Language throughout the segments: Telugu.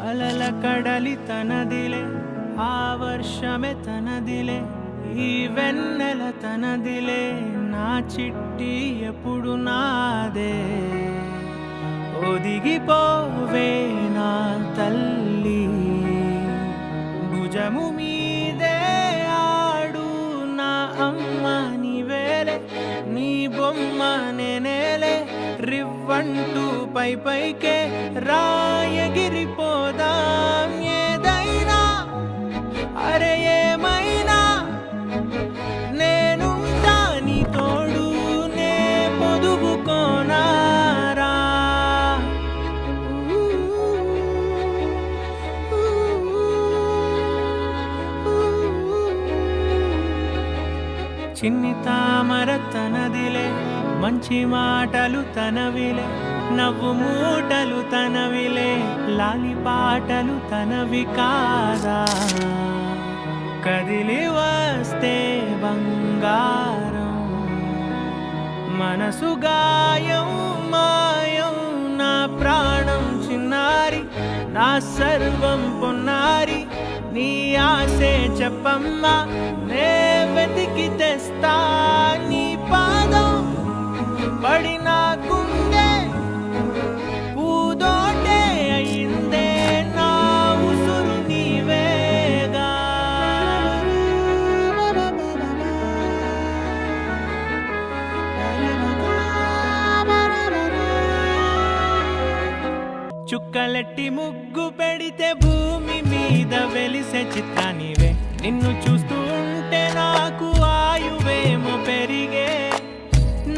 అలల కడలి తనదిలే, ఆ వర్షమే తనదిలే, ఈ వెన్నెల తనదిలే, నా చిట్టి ఎప్పుడు నాదే. ఒదిగిపోవే నా తల్లి, భుజము మీదే ఆడు నా అమ్మ నీవేలే, నీ బొమ్మ నేనేలే, రివ్వంటూ పై పైకే రాయగిరిపోదాం ఏదైనా, అరే ఏమైనా నేనుంటా నీ తోడు, నే పొదుగుకోనారా. చిన్ని తామర తనదిలే, మంచి మాటలు తనవిలే, నవ్వు మూటలు తనవిలే, లాలి పాటలు తనవి కాదా. కదిలి వస్తే బంగారం, మనసు గాయం మాయం, నా ప్రాణం చిన్నారి, నా సర్వం పొన్నారి, నీ ఆశే చెప్పమ్మా, నే వెతికి తెస్తా నీ పాదం. పడిన గుండె పూదోటే అయిందే, నా ఉసురు నీవేగా. చుక్కలెట్టి ముగ్గు పెడితే భూమి మీద వెలిసే చిత్రానివే, నిన్ను చూస్తూ ఉంటే నాకు ఆయువేమో పెరిగే.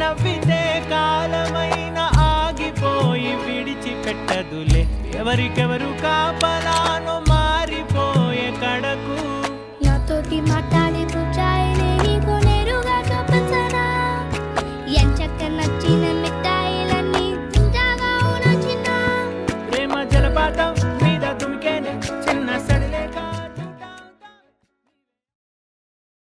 నవ్వితే కాలమైన ఆగిపోయి విడిచిపెట్టదులే, ఎవరికెవరు కాపలానో మారిపోయే కడకు. నాతోటి మాట్లాడే